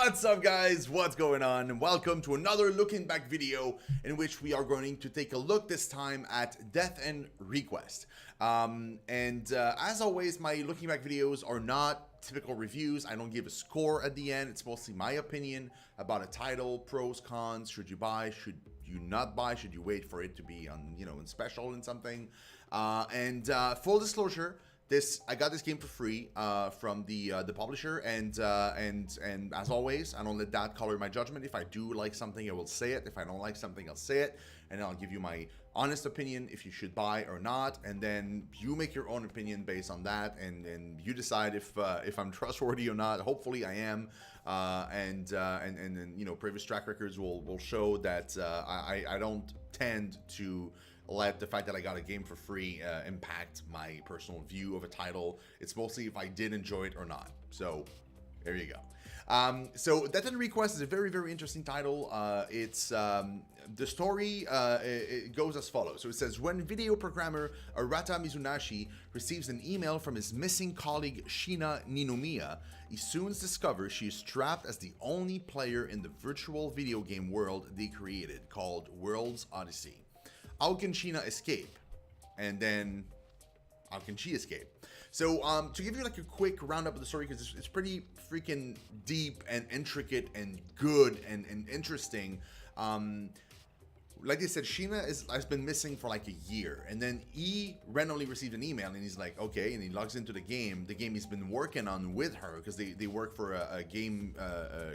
What's up, guys? What's going on? And welcome to another looking back video in which we are going to take a look this time at Death and Request. As always, my looking back videos are not typical reviews. I don't give a score at the end. It's mostly my opinion about a title, pros, cons, should you buy, should you not buy, should you wait for it to be on, in special and something. Full disclosure, I got this game for free from the publisher, and as always, I don't let that color my judgment. If I do like something, I will say it. If I don't like something, I'll say it, and I'll give you my honest opinion if you should buy or not, and then you make your own opinion based on that, and you decide if I'm trustworthy or not. Hopefully, I am, and then previous track records will show that I don't tend to let the fact that I got a game for free impact my personal view of a title. It's mostly if I did enjoy it or not. So there you go. So Death and Request is a very, very interesting title. It's the story it goes as follows. So it says, when video programmer Arata Mizunashi receives an email from his missing colleague Shina Ninomiya, he soon discovers she is trapped as the only player in the virtual video game world they created, called World's Odyssey. How can Shina escape? And then, how can she escape? So, to give you like a quick roundup of the story, because it's pretty freaking deep and intricate and good and interesting. Like I said, Shina has been missing for like a year, and then he randomly received an email, and he's like, okay, and he logs into the game he's been working on with her, because they work for a game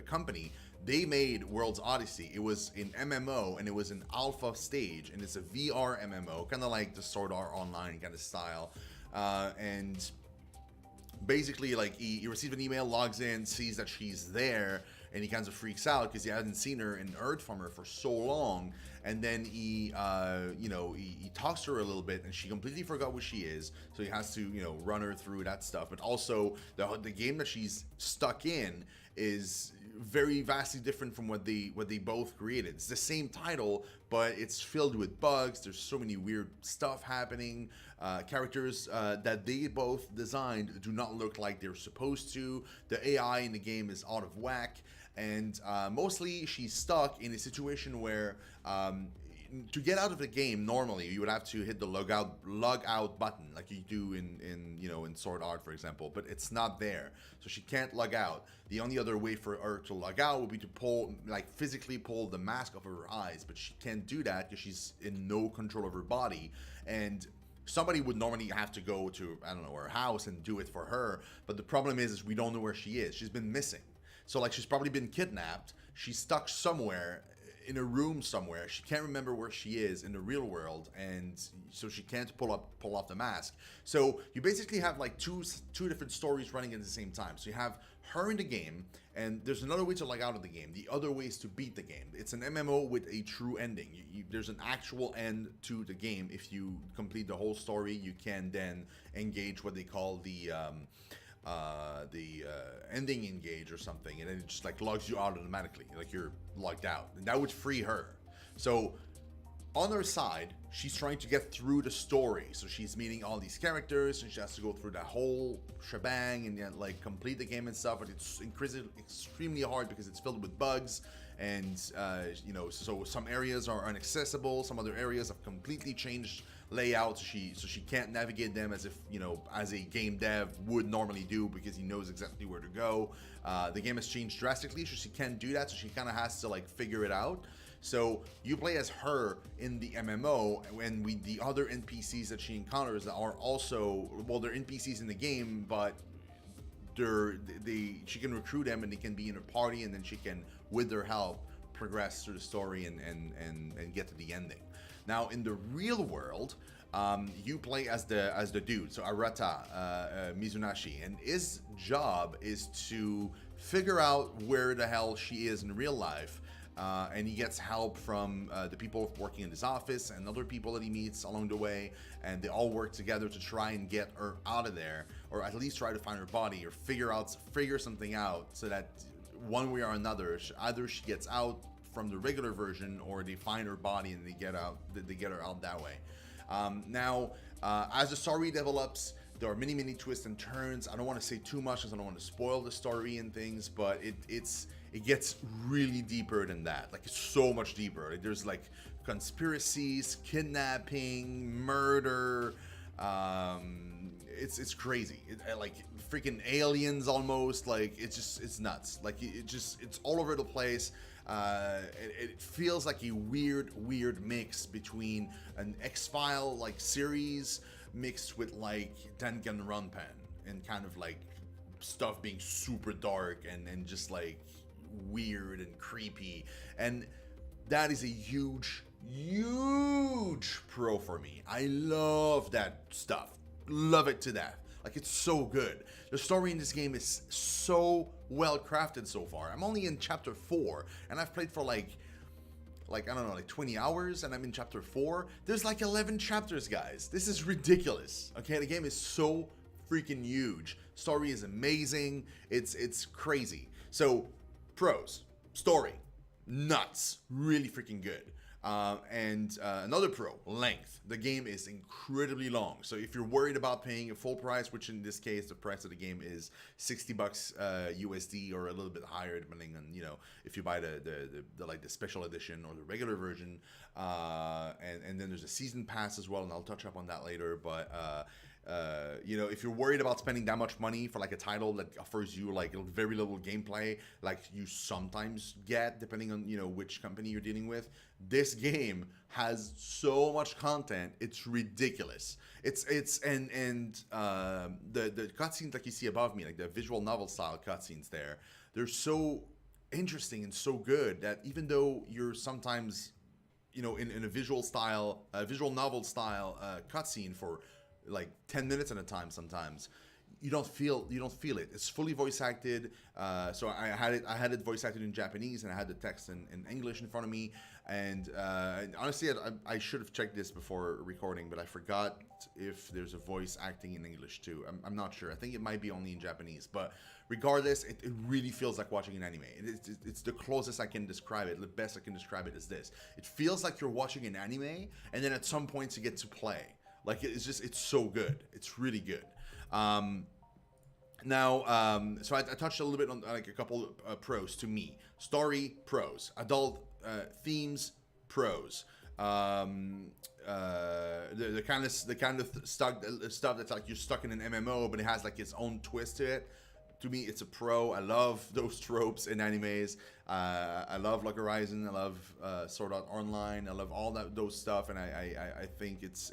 company. They made World's Odyssey. It was an MMO, and it was an alpha stage, and it's a VR MMO, kind of like the Sword Art Online kind of style. And basically, like, he received an email, logs in, sees that she's there, and he kind of freaks out because he hasn't seen her and heard from her for so long. And then he talks to her a little bit, and she completely forgot who she is. So he has to, run her through that stuff. But also, the game that she's stuck in is very vastly different from what they both created. It's the same title, but it's filled with bugs. There's so many weird stuff happening. Characters that they both designed do not look like they're supposed to. The AI in the game is out of whack, and mostly she's stuck in a situation where to get out of the game, normally you would have to hit the log out button like you do in Sword Art, for example, but it's not there, so she can't log out. The only other way for her to log out would be to physically pull the mask off of her eyes, but she can't do that because she's in no control of her body, and somebody would normally have to go to, I don't know, her house and do it for her. But the problem is we don't know where she is. She's been missing. So like, she's probably been kidnapped. She's stuck somewhere in a room somewhere. She can't remember where she is in the real world, and so she can't pull off the mask. So you basically have like two different stories running at the same time. So you have her in the game, and there's another way to log out of the game. The other way is to beat the game. It's an MMO with a true ending. There's an actual end to the game. If you complete the whole story, you can then engage what they call the ending engage or something, and then it just like logs you out automatically, like you're logged out, and that would free her. So on her side, she's trying to get through the story, so she's meeting all these characters, and she has to go through that whole shebang and like complete the game and stuff. But it's extremely hard because it's filled with bugs, and so some areas are inaccessible, some other areas have completely changed layout, so she can't navigate them as if as a game dev would normally do, because he knows exactly where to go. The game has changed drastically, so she can't do that, so she kind of has to like figure it out. So you play as her in the MMO, and the other NPCs that she encounters are also, well, they're NPCs in the game, but she can recruit them, and they can be in a party, and then she can, with their help, progress through the story and get to the ending. Now in the real world, you play as the dude, so Arata Mizunashi, and his job is to figure out where the hell she is in real life. And he gets help from the people working in his office and other people that he meets along the way, and they all work together to try and get her out of there, or at least try to find her body, or figure something out, so that one way or another, either she gets out from the regular version, or they find her body and they get her out that way. Now, as the story develops, There are many twists and turns. I don't want to say too much because I don't want to spoil the story and things, but it gets really deeper than that. Like, it's so much deeper. Like, there's like conspiracies, kidnapping, murder. It's crazy. Like freaking aliens almost. Like, it's nuts. Like, it's all over the place. It feels like a weird mix between an X-File like series mixed with like Danganronpa and kind of like stuff being super dark and just like weird and creepy, and that is a huge pro for me. I love that stuff, love it to death. Like, it's so good. The story in this game is so well crafted so far. I'm only in chapter 4 and I've played for like I don't know, like 20 hours, and I'm in chapter 4. There's like 11 chapters, guys. This is ridiculous. Okay, the game is so freaking huge. Story is amazing. It's crazy. So, pros: story, nuts, really freaking good. And another pro: length. The game is incredibly long. So if you're worried about paying a full price, which in this case the price of the game is $60 USD or a little bit higher, depending on, you know, if you buy the like the special edition or the regular version, and then there's a season pass as well, and I'll touch up on that later. But you know, if you're worried about spending that much money for like a title that offers you like very little gameplay, like you sometimes get, depending on, you know, which company you're dealing with, this game has so much content, it's ridiculous. The cutscenes like you see above me, like the visual novel style cutscenes there, they're so interesting and so good that even though you're sometimes, you know, in a visual novel style cutscene for like 10 minutes at a time, sometimes you don't feel it. It's fully voice acted. So I had it voice acted in Japanese, and I had the text in English in front of me. And honestly, I should have checked this before recording, but I forgot if there's a voice acting in English too. I'm not sure. I think it might be only in Japanese. But regardless, it really feels like watching an anime. It's the closest I can describe it. The best I can describe it is this. It feels like you're watching an anime, and then at some points you get to play. Like, it's so good. It's really good. So I touched a little bit on like a couple pros to me. Story, pros. Adult themes, pros. The kind of stuff that's like you're stuck in an MMO, but it has like its own twist to it. To me, it's a pro. I love those tropes in animes. I love Log Horizon. I love Sword Art Online. I love all those stuff, and I think it's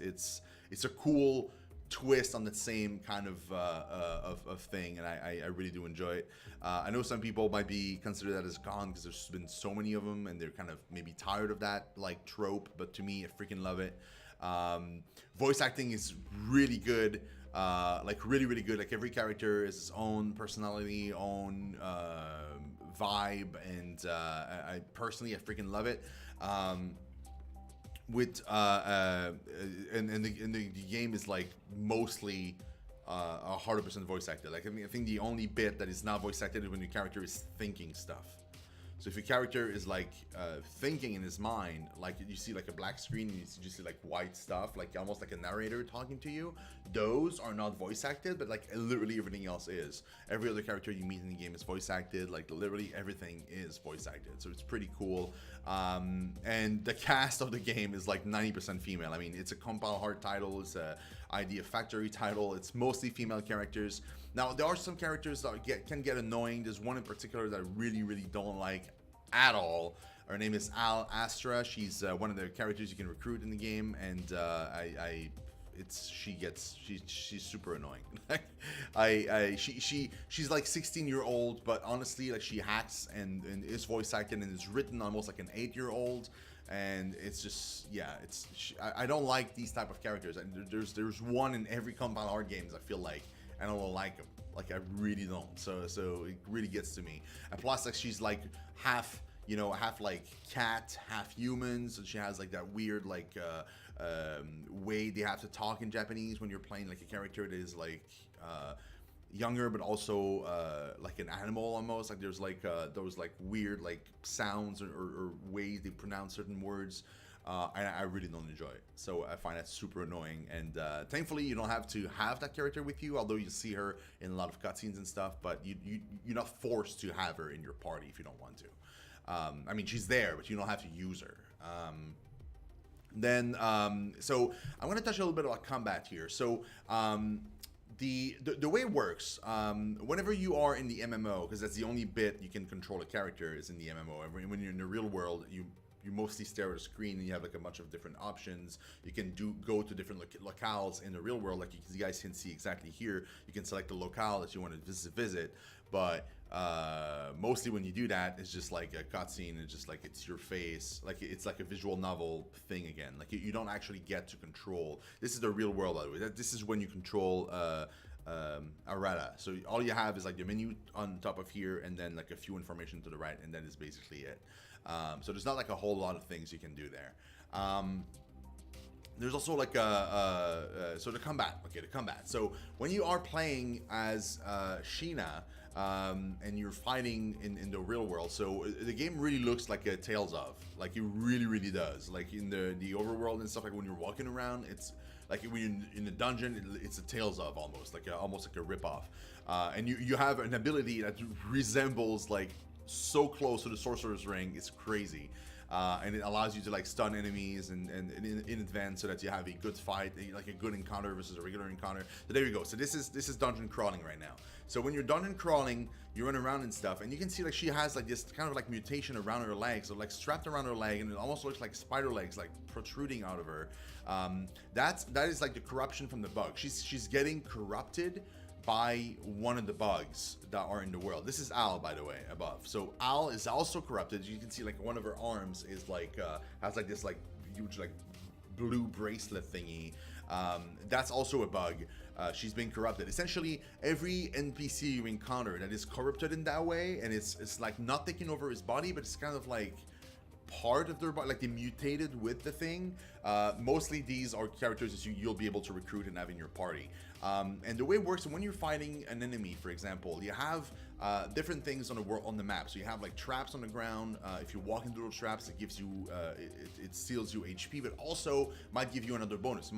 a cool twist on the same kind of thing, and I really do enjoy it. I know some people might be consider that as gone because there's been so many of them, and they're kind of maybe tired of that like trope. But to me, I freaking love it. Voice acting is really good. Like really good. Like, every character is his own personality, own vibe, and I personally, I freaking love it. And the game is like mostly 100% voice acted. Like, I mean, I think the only bit that is not voice acted is when your character is thinking stuff. So if your character is like thinking in his mind, like you see like a black screen and you just see like white stuff, like almost like a narrator talking to you, those are not voice acted, but like literally everything else is. Every other character you meet in the game is voice acted, like literally everything is voice acted. So it's pretty cool. And the cast of the game is like 90% female. I mean, it's a Compile Heart title, it's a Idea Factory title, it's mostly female characters. Now, there are some characters that can get annoying. There's one in particular that I really don't like at all. Her name is Al Astra. She's one of the characters you can recruit in the game, and she's super annoying. She's like 16-year-old, but honestly, like, she hacks and is voice acted and is written almost like an 8-year-old. And it's just, yeah, I don't like these type of characters. And there's one in every Compile Heart games, I feel like, and I don't like them. Like, I really don't. So it really gets to me. And plus, like, she's like half like cat, half human. So she has like that weird like way they have to talk in Japanese when you're playing like a character that is like younger, but also like an animal almost. Like, there's like those like weird like sounds or ways they pronounce certain words. and I really don't enjoy it. So I find that super annoying. And thankfully, you don't have to have that character with you, although you see her in a lot of cutscenes and stuff. But you're not forced to have her in your party if you don't want to. I mean, she's there, but you don't have to use her. So I'm going to touch a little bit about combat here. So the way it works, whenever you are in the MMO, because that's the only bit you can control a character is in the MMO. When you're in the real world, you mostly stare at a screen and you have like a bunch of different options. You can go to different locales in the real world, like you guys can see exactly here. You can select the locale that you want to visit, but mostly when you do that, it's just like a cutscene. It's just like it's your face, like it's like a visual novel thing again. Like you don't actually get to control. This is the real world, by the way. This is when you control Arata. So all you have is like the menu on top of here, and then like a few information to the right, and that is basically it. So there's not like a whole lot of things you can do there. There's also like so the combat. Okay, the combat. So when you are playing as Shina, and you're fighting in the real world, so the game really looks like a Tales of. Like it really does. Like in the overworld and stuff. Like when you're walking around, it's like when you're in the dungeon, it's a Tales of almost like a ripoff. And you have an ability that resembles like so close to the Sorcerer's Ring. It's crazy. And it allows you to like stun enemies and in advance, so that you have a good fight, like a good encounter versus a regular encounter. So there you go. So this is dungeon crawling right now. So when you're dungeon crawling, you run around and stuff, and you can see like she has like this kind of like mutation around her legs, so like strapped around her leg, and it almost looks like spider legs like protruding out of her. That is like the corruption from the bug. She's getting corrupted by one of the bugs that are in the world. This is Al, by the way, above. So Al is also corrupted. You can see like one of her arms is like has like this like huge like blue bracelet thingy. That's also a bug. She's been corrupted. Essentially, every NPC you encounter that is corrupted in that way, and it's like not taking over his body, but it's kind of like part of their body, like they mutated with the thing. Mostly these are characters that you'll be able to recruit and have in your party. And the way it works, when you're fighting an enemy, for example, you have different things on the map. So you have like traps on the ground. If you walk into those traps, it gives you it steals you HP, but also might give you another bonus.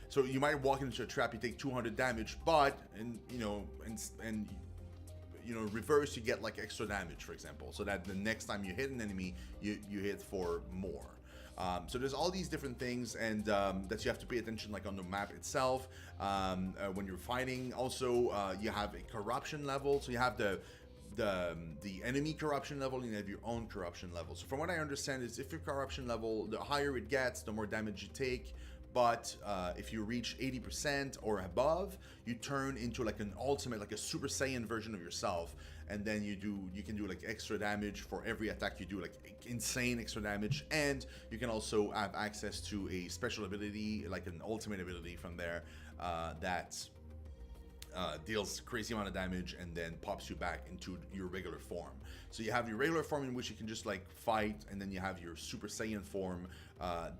So you might walk into a trap, you take 200 damage, but reverse, you get like extra damage, for example, so that the next time you hit an enemy, you hit for more. So there's all these different things, and that you have to pay attention, like on the map itself. When you're fighting, also you have a corruption level. So you have the enemy corruption level, and you have your own corruption level. So from what I understand is, if your corruption level, the higher it gets, the more damage you take. But if you reach 80% or above, you turn into like an ultimate, like a Super Saiyan version of yourself, and then you can do like extra damage for every attack you do, like insane extra damage. And you can also have access to a special ability, like an ultimate ability from there, that deals crazy amount of damage and then pops you back into your regular form. So you have your regular form, in which you can just like fight, and then you have your Super Saiyan form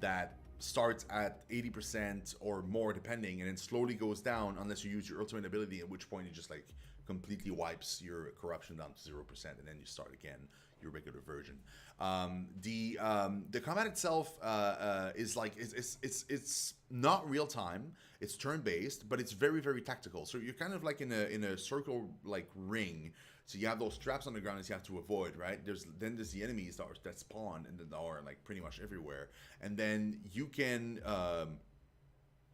that starts at 80% or more depending, and then slowly goes down unless you use your ultimate ability, at which point it just like completely wipes your corruption down to 0%, and then you start again your regular version. The combat itself is like it's not real time. It's turn based, but it's very tactical. So you're kind of like in a circle like ring. So you have those traps on the ground that you have to avoid, right? There's the enemies that spawn and that are like pretty much everywhere, and then you can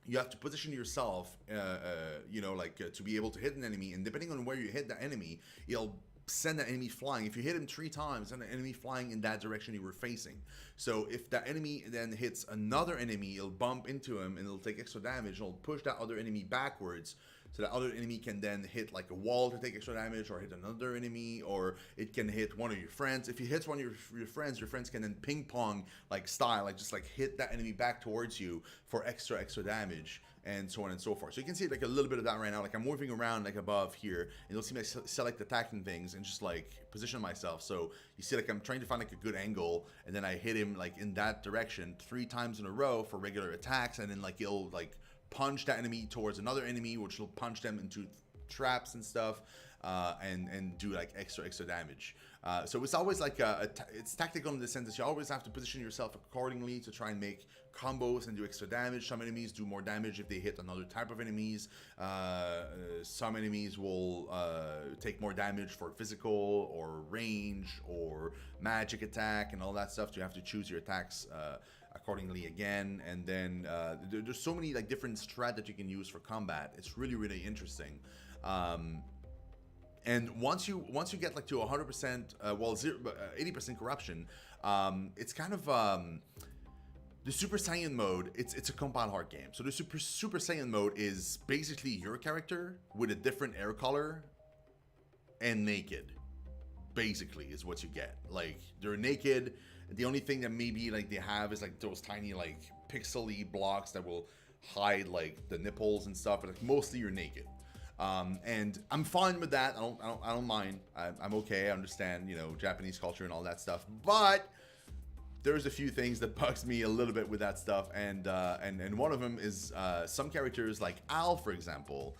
you have to position yourself, to be able to hit an enemy, and depending on where you hit the enemy, it'll send the enemy flying. If you hit him 3 times, send the enemy flying in that direction you were facing. So if that enemy then hits another enemy, it'll bump into him and it'll take extra damage, and it'll push that other enemy backwards, so that other enemy can then hit like a wall to take extra damage, or hit another enemy, or it can hit one of your friends. If you hit one of your friends can then ping pong like style, like just like hit that enemy back towards you for extra damage, and so on and so forth. So you can see like a little bit of that right now. Like I'm moving around like above here, and you'll see me select attacking things and just like position myself. So you see like I'm trying to find like a good angle, and then I hit him like in that direction 3 times in a row for regular attacks, and then like it'll like punch that enemy towards another enemy, which will punch them into traps and stuff. and do like extra damage. So it's always like it's tactical in the sense that you always have to position yourself accordingly to try and make combos and do extra damage. Some enemies do more damage if they hit another type of enemies. Some enemies will take more damage for physical or range or magic attack and all that stuff. So you have to choose your attacks accordingly again. And then there's so many like different strat that you can use for combat. It's really interesting. And once you get like to 100%, well, 80% corruption, it's kind of the Super Saiyan mode. It's a compile hard game. So the Super Saiyan mode is basically your character with a different air color and naked. Basically, is what you get. Like they're naked. The only thing that maybe like they have is like those tiny like pixely blocks that will hide like the nipples and stuff. But like mostly you're naked. And I'm fine with that. I don't mind. I'm okay. I understand, you know, Japanese culture and all that stuff. But there's a few things that bugs me a little bit with that stuff. And one of them is some characters like Al, for example,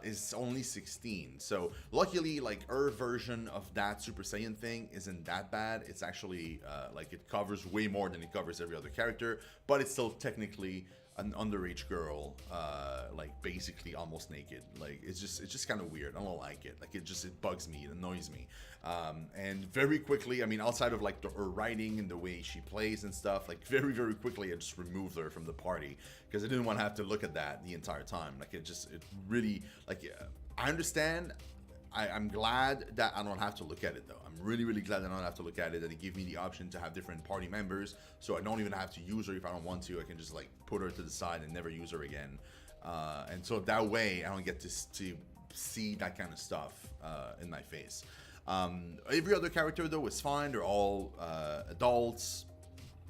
is only 16. So luckily, like her version of that Super Saiyan thing isn't that bad. It's actually like it covers way more than it covers every other character. But it's still technically an underage girl, like basically almost naked. Like it's just kind of weird. I don't like it. Like it bugs me. It annoys me. And very quickly, I mean, outside of like her writing and the way she plays and stuff, like very quickly, I just removed her from the party because I didn't want to have to look at that the entire time. Like it really, like, I understand. I'm glad that I don't have to look at it though. I'm really glad that I don't have to look at it, that it gave me the option to have different party members, so I don't even have to use her if I don't want to. I can just like put her to the side and never use her again. And so that way I don't get to see that kind of stuff in my face. Every other character though is fine. They're all adults.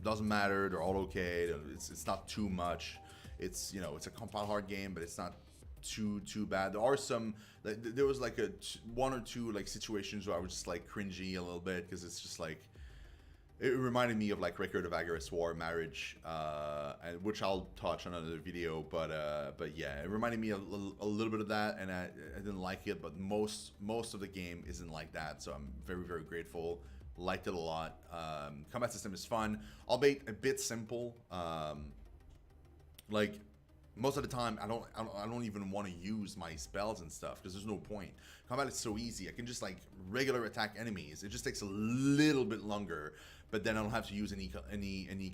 Doesn't matter. They're all okay. It's not too much. It's, you know, it's a compile hard game, but it's not too bad. There are some, there was like one or two like situations where I was just like cringy a little bit because it's just like it reminded me of like Record of Agaris War Marriage, and which I'll touch on another video. But yeah, it reminded me a little bit of that, and I didn't like it. But most of the game isn't like that, so I'm very grateful. Liked it a lot. Combat system is fun, albeit a bit simple. Like most of the time, I don't even want to use my spells and stuff because there's no point. Combat is so easy. I can just like regular attack enemies. It just takes a little bit longer, but then I don't have to use any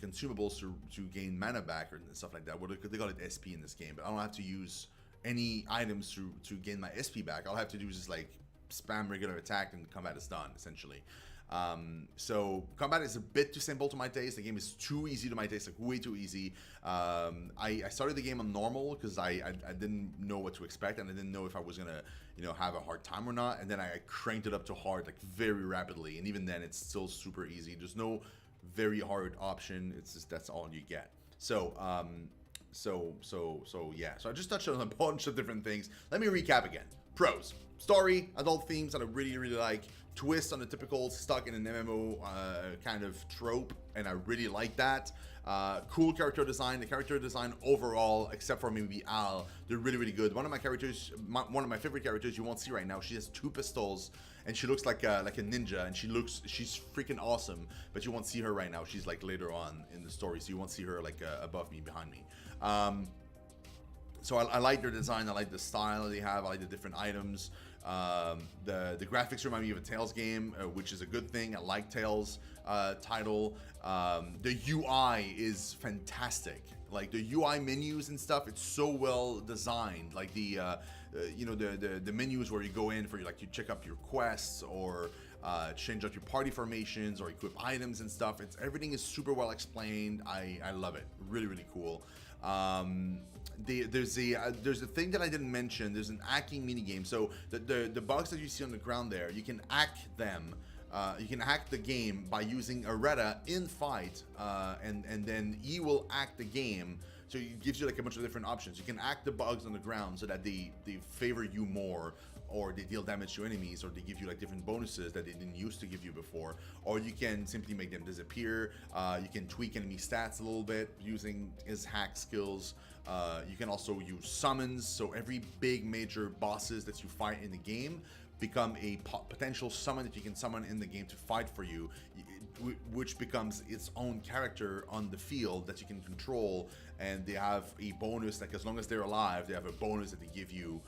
consumables to gain mana back or stuff like that. Well, they call it SP in this game, but I don't have to use any items to gain my SP back. All I have to do is just like spam regular attack and combat is done essentially. So combat is a bit too simple to my taste. The game is too easy to my taste, like way too easy. I started the game on normal because I didn't know what to expect, and I didn't know if I was gonna, you know, have a hard time or not. And then I cranked it up to hard like very rapidly, and even then it's still super easy. There's no very hard option. It's just that's all you get. So yeah. So I just touched on a bunch of different things. Let me recap again. Pros: story, adult themes that I really like. Twist on the typical stuck in an MMO kind of trope, and I really like that. Cool character design. The character design overall, except for maybe Al, they're really good. One of my characters, one of my favorite characters, you won't see right now. She has 2 pistols, and she looks like a ninja, and she's freaking awesome. But you won't see her right now. She's like later on in the story, so you won't see her like above me, behind me. So I like their design. I like the style they have. I like the different items. The graphics remind me of a Tales game, which is a good thing. I like Tales title. The UI is fantastic. Like the UI menus and stuff, it's so well designed. Like the you know, the menus where you go in for like you check up your quests or change up your party formations or equip items and stuff. Everything is super well explained. I love it. Really cool. There's a thing that I didn't mention. There's an hacking mini game. So the bugs that you see on the ground there, you can hack them. You can hack the game by using Areta in fight, and then he will hack the game. So it gives you like a bunch of different options. You can hack the bugs on the ground so that they favor you more, or they deal damage to enemies, or they give you like different bonuses that they didn't used to give you before, or you can simply make them disappear. You can tweak enemy stats a little bit using his hack skills. You can also use summons, so every big major bosses that you fight in the game become a potential summon that you can summon in the game to fight for you, which becomes its own character on the field that you can control. And they have a bonus, like as long as they're alive, they have a bonus that they give you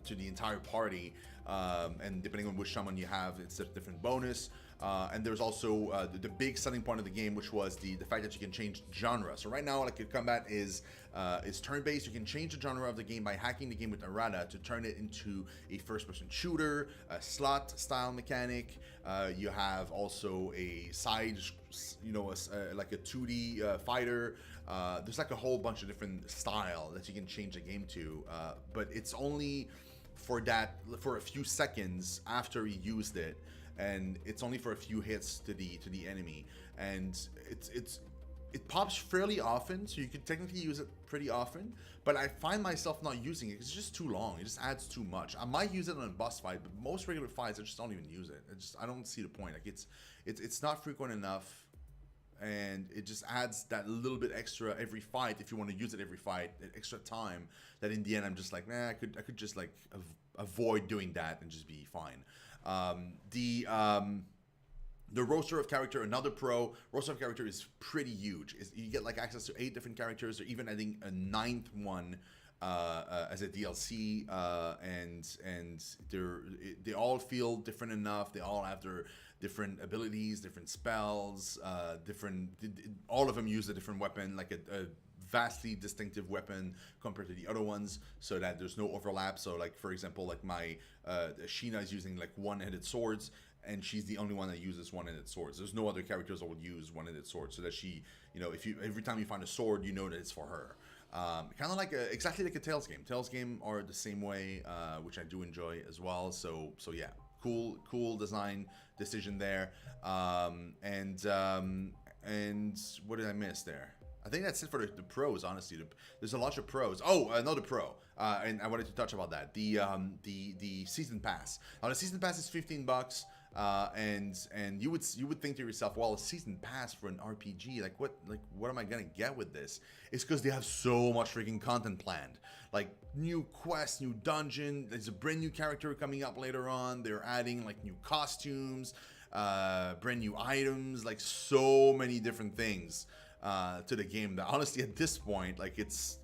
to the entire party. And depending on which summon you have, it's a different bonus. And there's also the big selling point of the game, which was the fact that you can change genre. So right now, like, your combat is turn-based. You can change the genre of the game by hacking the game with errata to turn it into a first-person shooter, a slot-style mechanic. You have also a side, like a 2D fighter. There's like a whole bunch of different style that you can change the game to, but it's only for a few seconds after you used it, and it's only for a few hits to the enemy, and it pops fairly often, so you could technically use it pretty often, but I find myself not using it because it's just too long. It just adds too much. I might use it on a boss fight, but most regular fights I just don't even use it. I don't see the point. Like, it's not frequent enough, and it just adds that little bit extra every fight. If you want to use it every fight, that extra time, that in the end I'm just like, nah, I could just like avoid doing that and just be fine. The roster of character, another pro. Roster of character is pretty huge. You get like access to 8 different characters. They're even adding a 9th one as a DLC, and they all feel different enough. They all have their different abilities, different spells, all of them use a different weapon, like a vastly distinctive weapon compared to the other ones, so that there's no overlap. So like, for example, like my Shino is using like one-handed swords, and she's the only one that uses one-handed swords. There's no other characters that will use one-handed swords, so that she, every time you find a sword, you know that it's for her. Kind of like exactly like a Tales game. Tales game are the same way, which I do enjoy as well. So yeah, cool design decision there. And what did I miss there? I think that's it for the pros, honestly. There's a lot of pros. Oh, another pro, and I wanted to touch about that. The season pass. Now the season pass is $15, and you would think to yourself, well, a season pass for an RPG, like what am I gonna get with this? It's because they have so much freaking content planned, like new quests, new dungeon. There's a brand new character coming up later on. They're adding like new costumes, brand new items, like so many different things to the game that honestly at this point, like, it's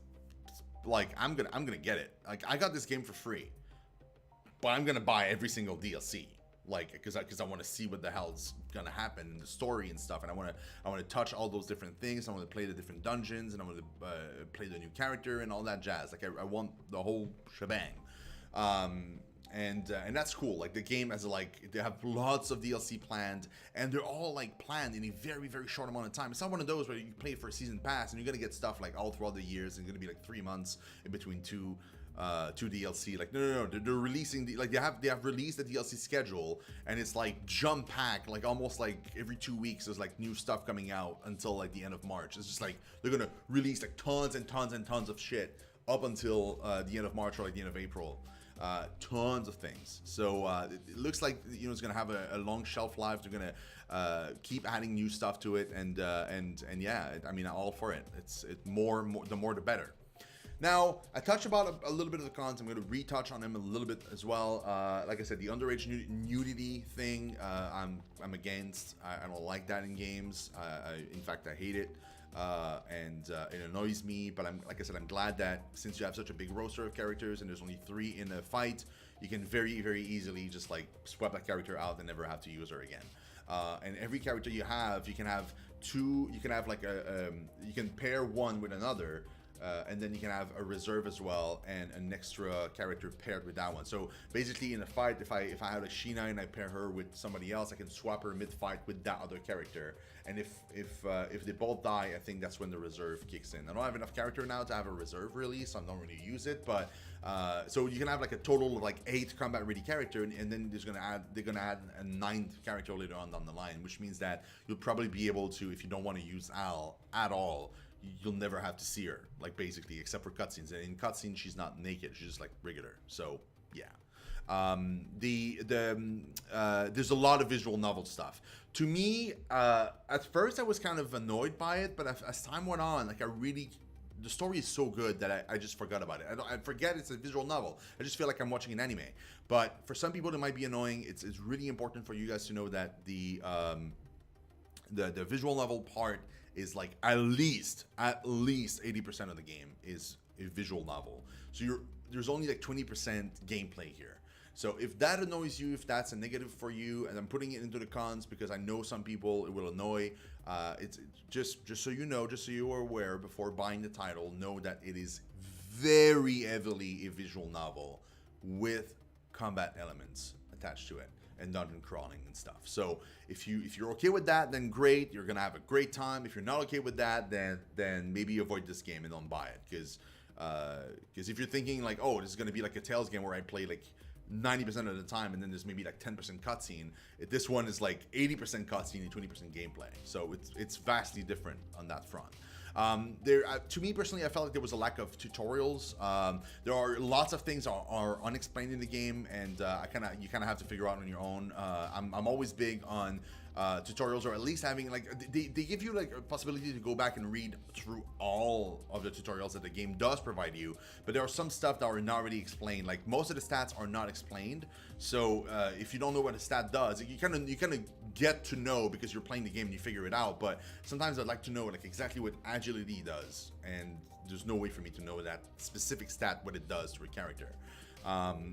like I'm gonna get it. Like, I got this game for free, but I'm gonna buy every single DLC, like, because I want to see what the hell's gonna happen in the story and stuff, and I want to touch all those different things. I want to play the different dungeons, and I want to play the new character and all that jazz. Like, I want the whole shebang. And that's cool. Like, the game has they have lots of DLC planned, and they're all like planned in a very, very short amount of time. It's not one of those where you play for a season pass and you're gonna get stuff like all throughout the years, and it's gonna be like 3 months in between two DLC. Like, no, they're releasing they have released the DLC schedule, and it's like jump pack, like almost like every 2 weeks there's like new stuff coming out until like the end of March. It's just like they're gonna release like tons and tons and tons of shit up until the end of March or like the end of April. Tons of things. So it looks like it's gonna have a long shelf life. They're gonna keep adding new stuff to it, and yeah, I mean, I'm all for it. It's more the more the better. Now, I touched about a little bit of the cons. I'm going to retouch on them a little bit as well. Like I said, the underage nudity thing, I'm against. I don't like that in games. In fact, I hate it. And it annoys me, but like I said, I'm glad that since you have such a big roster of characters and there's only 3 in a fight, you can very, very easily just like swap that character out and never have to use her again. And every character you can have 2, you can have like you can pair one with another, and then you can have a reserve as well, and an extra character paired with that one. So basically, in a fight, if I have a Shino and I pair her with somebody else, I can swap her mid-fight with that other character. And if they both die, I think that's when the reserve kicks in. I don't have enough character now to have a reserve really, so I don't really use it. But so you can have like a total of like 8 combat ready character, and then they're gonna add a 9th character later on down the line, which means that you'll probably be able to, if you don't want to use Al at all, you'll never have to see her, like, basically, except for cutscenes. And in cutscenes, she's not naked; she's just like regular. So yeah, there's a lot of visual novel stuff. To me, at first I was kind of annoyed by it, but as time went on, like, I really the story is so good that I just forgot about it. I forget it's a visual novel. I just feel like I'm watching an anime. But for some people, it might be annoying. It's really important for you guys to know that the visual novel part is like at least 80% of the game is a visual novel. So there's only like 20% gameplay here. So if that annoys you, if that's a negative for you, and I'm putting it into the cons because I know some people it will annoy, it's just so you know, just so you are aware before buying the title, know that it is very heavily a visual novel with combat elements attached to it and dungeon crawling and stuff. So if you're okay with that, then great, you're gonna have a great time. If you're not okay with that, then maybe avoid this game and don't buy it, because if you're thinking like, oh, this is gonna be like a Tales game where I play like 90% of the time and then there's maybe like 10% cutscene, this one is like 80% cutscene and 20% gameplay, so it's vastly different on that front. To me personally, I felt like there was a lack of tutorials. There are lots of things are unexplained in the game, and you kind of have to figure out on your own. I'm always big on tutorials, or at least having like they give you like a possibility to go back and read through all of the tutorials that the game does provide you, but there are some stuff that are not really explained. Like most of the stats are not explained, so if you don't know what a stat does, you kind of get to know because you're playing the game and you figure it out. But sometimes I'd like to know like exactly what agility does, and there's no way for me to know that specific stat what it does to a character.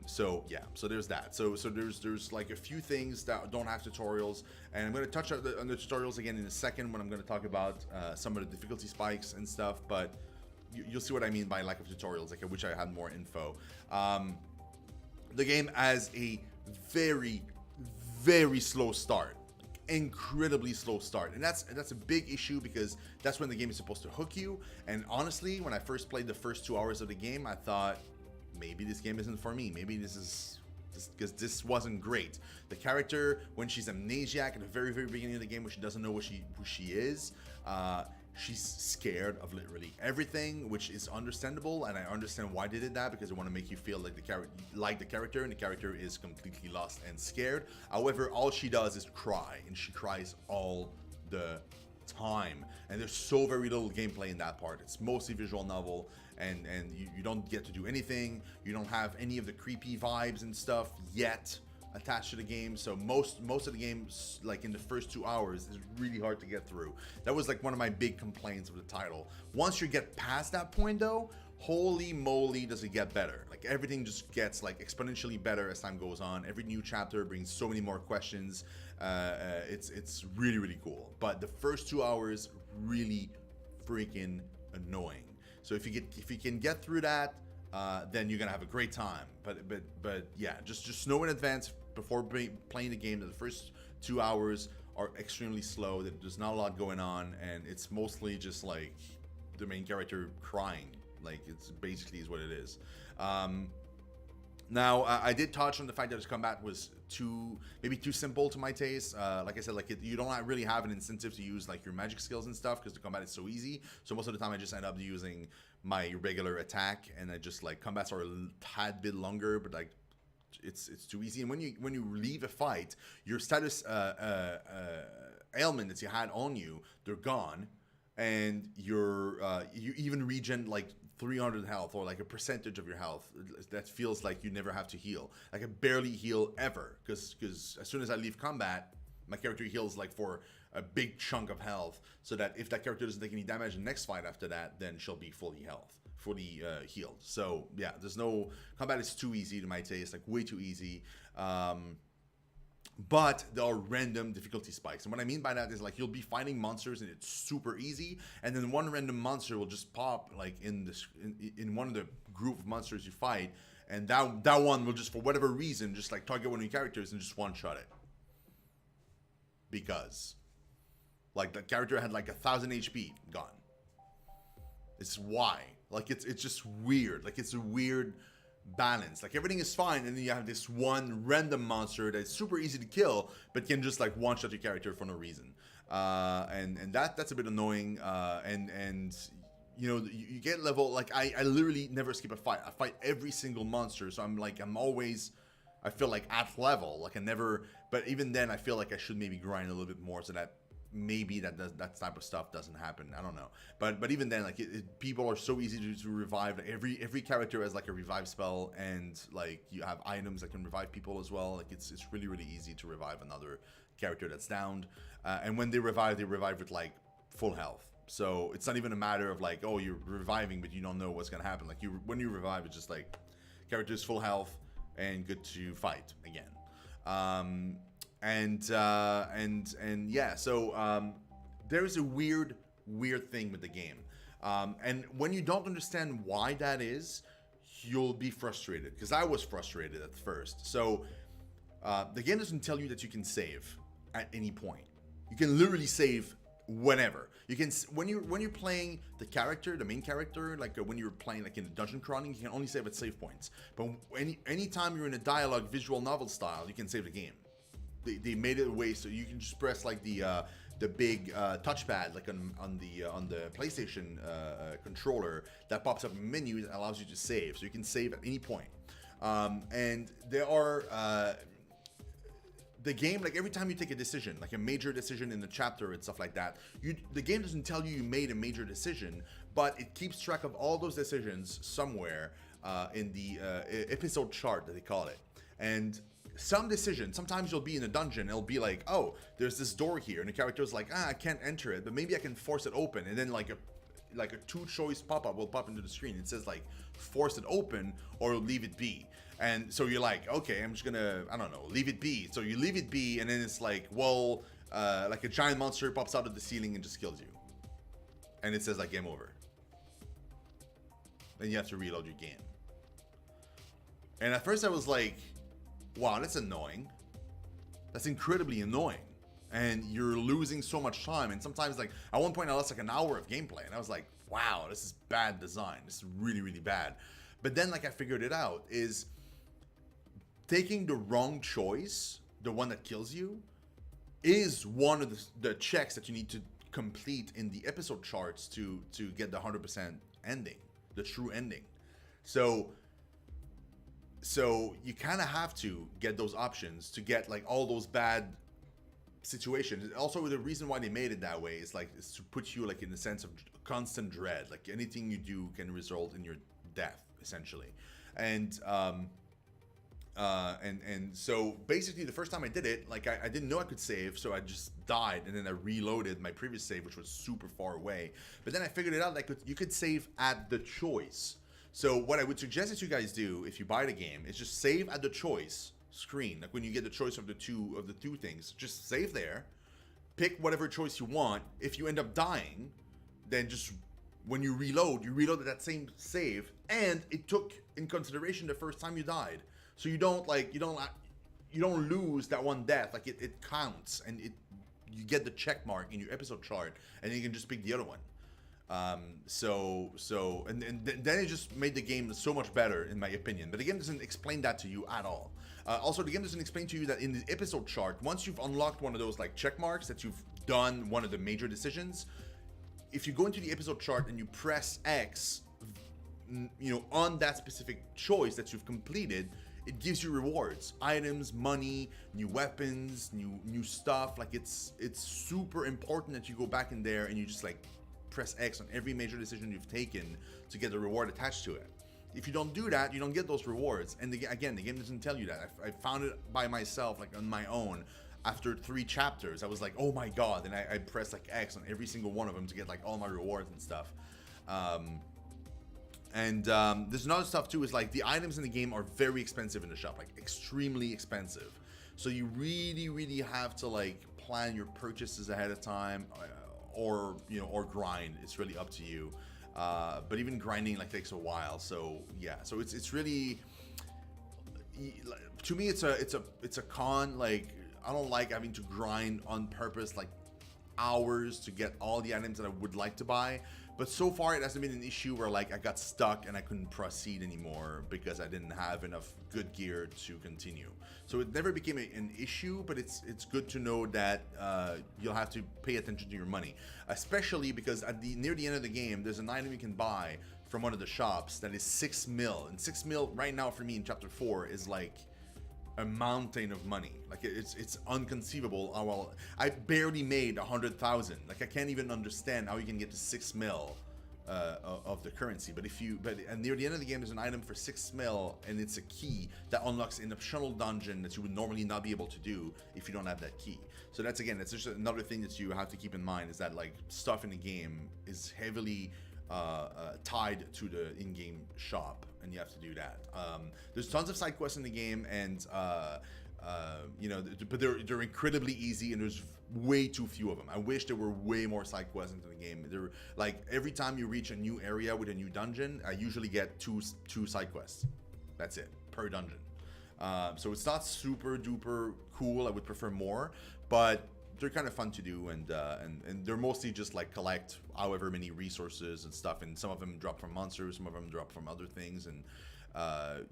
So yeah, so there's that. So there's like a few things that don't have tutorials, and I'm going to touch on the tutorials again in a second when I'm going to talk about some of the difficulty spikes and stuff, but you'll see what I mean by lack of tutorials. Like I wish I had more info. The game has a very slow start, incredibly slow start, and that's a big issue because that's when the game is supposed to hook you. And honestly, when I first played the first 2 hours of the game, I thought, maybe this game isn't for me. Maybe this is just because this wasn't great. The character, when she's amnesiac at the very beginning of the game, when she doesn't know who she is, she's scared of literally everything, which is understandable, and I understand why they did that, because they want to make you feel like the character, and the character is completely lost and scared. However, all she does is cry, and she cries all the time, and there's so very little gameplay in that part. It's mostly visual novel, and you don't get to do anything. You don't have any of the creepy vibes and stuff yet attached to the game. So most of the games, like in the first 2 hours, is really hard to get through. That was like one of my big complaints of the title. Once you get past that point though, holy moly does it get better. Like everything just gets like exponentially better as time goes on. Every new chapter brings so many more questions. It's really cool, but the first 2 hours really freaking annoying. So if you can get through that, then you're gonna have a great time. But yeah, just know in advance before playing the game that the first 2 hours are extremely slow, that there's not a lot going on, and it's mostly just like the main character crying. Like it's basically is what it is. Now, I did touch on the fact that his combat was maybe too simple to my taste. Like I said, like you don't really have an incentive to use like your magic skills and stuff because the combat is so easy. So most of the time, I just end up using my regular attack, and I just like combats are a tad bit longer, but like it's too easy. And when you leave a fight, your status ailment that you had on you, they're gone, and you even regen like 300 health, or like a percentage of your health. That feels like you never have to heal. Like I barely heal ever, because as soon as I leave combat, my character heals like for a big chunk of health, so that if that character doesn't take any damage in the next fight after that, then she'll be fully healed. So yeah, there's no combat is too easy to my taste, like way too easy. But there are random difficulty spikes, and what I mean by that is like you'll be fighting monsters and it's super easy, and then one random monster will just pop like in one of the group of monsters you fight, and that one will just, for whatever reason, just like target one of your characters and just one-shot it, because like the character had like 1,000 HP gone. It's why, like it's just weird. Like it's a weird balance. Like everything is fine, and then you have this one random monster that's super easy to kill but can just like one-shot your character for no reason, and that's a bit annoying. And you know, you get level, like I literally never skip a fight. I fight every single monster, so I'm always, I feel like at level. Like I never, but even then I feel like I should maybe grind a little bit more, so that maybe that type of stuff doesn't happen. I don't know, but even then, like people are so easy to revive. Like, every character has like a revive spell, and like you have items that can revive people as well. Like it's really easy to revive another character that's downed, and when they revive with like full health. So it's not even a matter of like, oh, you're reviving but you don't know what's gonna happen. Like when you revive, it's just like character's full health and good to fight again. And yeah, so there is a weird thing with the game, and when you don't understand why that is, you'll be frustrated, because I was frustrated at first. So the game doesn't tell you that you can save at any point. You can literally save whenever. You can, when you're playing the main character, like when you're playing like in a dungeon crawling, you can only save at save points. But anytime you're in a dialogue visual novel style, you can save the game. They made it a way so you can just press like the big touchpad, like on the PlayStation controller, that pops up a menu that allows you to save, so you can save at any point. And there are the game, like every time you take a decision, like a major decision in the chapter and stuff like that, the game doesn't tell you made a major decision, but it keeps track of all those decisions somewhere in the episode chart that they call it. And some decisions, sometimes you'll be in a dungeon, it'll be like, oh, there's this door here, and the character's like, I can't enter it, but maybe I can force it open, and then like a two-choice pop-up will pop into the screen. It says like force it open or leave it be. And so you're like, okay, I'm just gonna, I don't know, leave it be. So you leave it be, and then it's like, well, like a giant monster pops out of the ceiling and just kills you. And it says like game over. Then you have to reload your game. And at first I was like, wow, that's annoying. That's incredibly annoying. And you're losing so much time. And sometimes, like, at one point I lost like an hour of gameplay, and I was like, wow, this is bad design. This is really bad. But then, like, I figured it out, is taking the wrong choice, the one that kills you, is one of the checks that you need to complete in the episode charts to get the 100% ending, the true ending. So you kind of have to get those options to get like all those bad situations. Also, the reason why they made it that way is like, is to put you like in a sense of constant dread. Like anything you do can result in your death, essentially. And so basically the first time I did it, like I didn't know I could save, so I just died, and then I reloaded my previous save, which was super far away. But then I figured it out, like you could save at the choice. So what I would suggest that you guys do if you buy the game is just save at the choice screen. Like when you get the choice of the two things, just save there, pick whatever choice you want. If you end up dying, then just when you reload at that same save, and it took in consideration the first time you died. So you don't lose that one death. Like it counts, and you get the check mark in your episode chart, and then you can just pick the other one. Then it just made the game so much better, in my opinion. But the game doesn't explain that to you at all. Also, the game doesn't explain to you that in the episode chart, once you've unlocked one of those like check marks that you've done one of the major decisions, if you go into the episode chart and you press X, you know, on that specific choice that you've completed, it gives you rewards, items, money, new weapons, new stuff. Like it's super important that you go back in there and you just like press X on every major decision you've taken to get the reward attached to it. If you don't do that, you don't get those rewards. And again, the game doesn't tell you that. I found it by myself, like on my own. After 3 chapters, I was like, oh my god, and I pressed like X on every single one of them to get like all my rewards and stuff. There's another stuff too, is like the items in the game are very expensive in the shop, like extremely expensive. So you really have to like plan your purchases ahead of time, or grind. It's really up to you. But even grinding like takes a while. So yeah, so it's really, to me it's a con. Like I don't like having to grind on purpose, like hours to get all the items that I would like to buy. But so far it hasn't been an issue where like I got stuck and I couldn't proceed anymore because I didn't have enough good gear to continue. So it never became an issue, but it's good to know that you'll have to pay attention to your money, especially because near the end of the game there's an item you can buy from one of the shops that is 6 mil, and 6 mil right now for me in chapter 4 is like a mountain of money. Like it's unconceivable. Oh, well, I barely made 100,000. Like I can't even understand how you can get to 6 mil of the currency. But and near the end of the game, there's an item for 6 mil, and it's a key that unlocks an optional dungeon that you would normally not be able to do if you don't have that key. So that's, again, it's just another thing that you have to keep in mind, is that like stuff in the game is heavily tied to the in-game shop, and you have to do that. There's tons of side quests in the game, and you know, but they're incredibly easy, and there's way too few of them. I wish there were way more side quests into the game. They're like, every time you reach a new area with a new dungeon, I usually get two side quests. That's it per dungeon. So it's not super duper cool. I would prefer more, but they're kind of fun to do, and they're mostly just like collect however many resources and stuff, and some of them drop from monsters, some of them drop from other things, and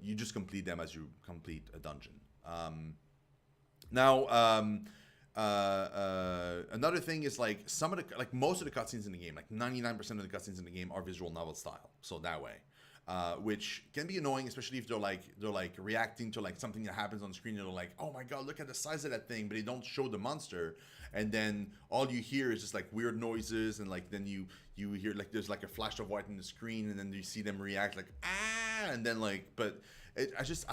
you just complete them as you complete a dungeon. Another thing is, like, most of the cutscenes in the game, like 99% of the cutscenes in the game, are visual novel style, so that way. Which can be annoying, especially if they're like reacting to like something that happens on screen, and they're like, oh my god, look at the size of that thing, but they don't show the monster, and then all you hear is just like weird noises, and like then you hear like there's like a flash of white in the screen, and then you see them react like and then like, but I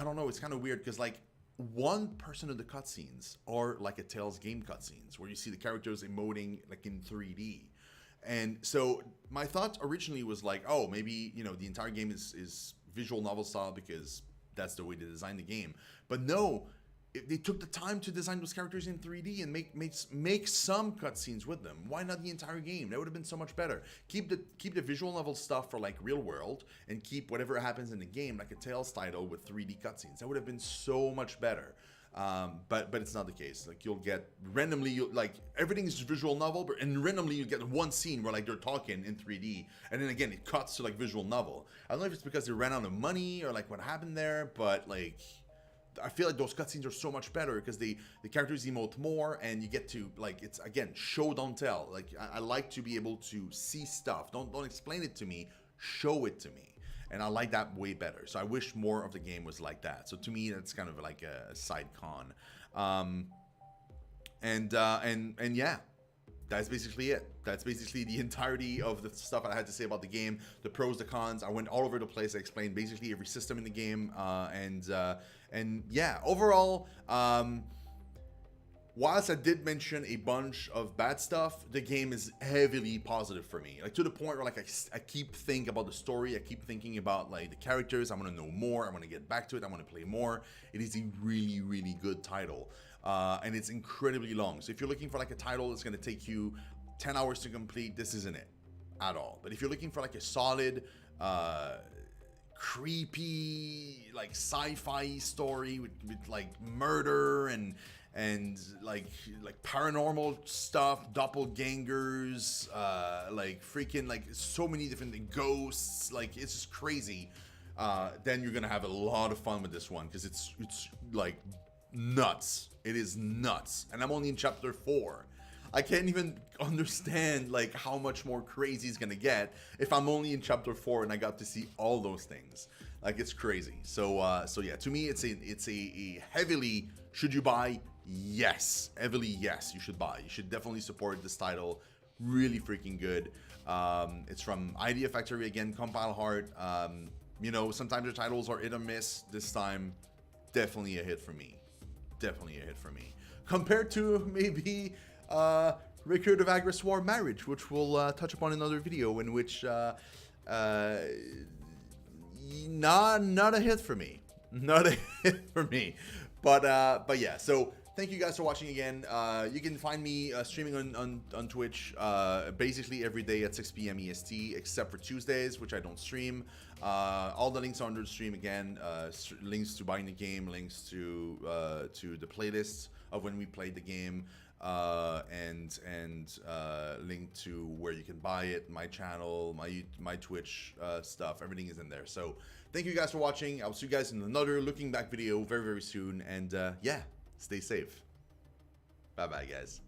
don't know, it's kind of weird, because like 1% of the cutscenes are like a Tales game cutscenes, where you see the characters emoting like in 3D. And so my thought originally was like, oh, maybe, you know, the entire game is visual novel style because that's the way they designed the game. But no, they took the time to design those characters in 3D and make some cutscenes with them. Why not the entire game? That would have been so much better. Keep the visual novel stuff for like real world, and keep whatever happens in the game like a Tales title with 3D cutscenes. That would have been so much better. But it's not the case. Like, you'll get randomly, like, everything is visual novel, and randomly you get one scene where like they're talking in 3D, and then again it cuts to like visual novel. I don't know if it's because they ran out of money or like what happened there, but like, I feel like those cutscenes are so much better because the characters emote more, and you get to, like, it's again show don't tell. Like, I like to be able to see stuff. Don't explain it to me, show it to me. And I like that way better. So I wish more of the game was like that. So to me, that's kind of like a side con. And yeah, that's basically it. That's basically the entirety of the stuff I had to say about the game. The pros, the cons. I went all over the place. I explained basically every system in the game. And yeah, overall, whilst I did mention a bunch of bad stuff, the game is heavily positive for me. Like, to the point where like I keep thinking about the story. I keep thinking about like the characters. I want to know more. I want to get back to it. I want to play more. It is a really, really good title. And it's incredibly long. So if you're looking for like a title that's going to take you 10 hours to complete, this isn't it at all. But if you're looking for like a solid, creepy, like sci-fi story with like murder and like paranormal stuff, doppelgangers, like freaking like so many different ghosts, like it's just crazy, then you're gonna have a lot of fun with this one, because it's like nuts. It is nuts, and I'm only in chapter 4. I can't even understand like how much more crazy it's gonna get if I'm only in chapter 4 and I got to see all those things. Like, it's crazy. So yeah, to me it's a heavily, should you buy? Yes, heavily yes, you should buy. You should definitely support this title. Really freaking good. It's from Idea Factory again, Compile Heart. You know, sometimes the titles are hit or miss. This time, definitely a hit for me. Definitely a hit for me. Compared to maybe Record of Agris War Marriage, which we'll touch upon in another video, in which not a hit for me. Not a hit for me. But yeah, so thank you guys for watching again. You can find me streaming on Twitch basically every day at 6 p.m. EST, except for Tuesdays, which I don't stream. All the links are under the stream again. Links to buying the game, links to the playlists of when we played the game, and link to where you can buy it, my channel, my Twitch stuff. Everything is in there. So thank you guys for watching. I'll see you guys in another looking back video very, very soon. And yeah, stay safe. Bye bye, guys.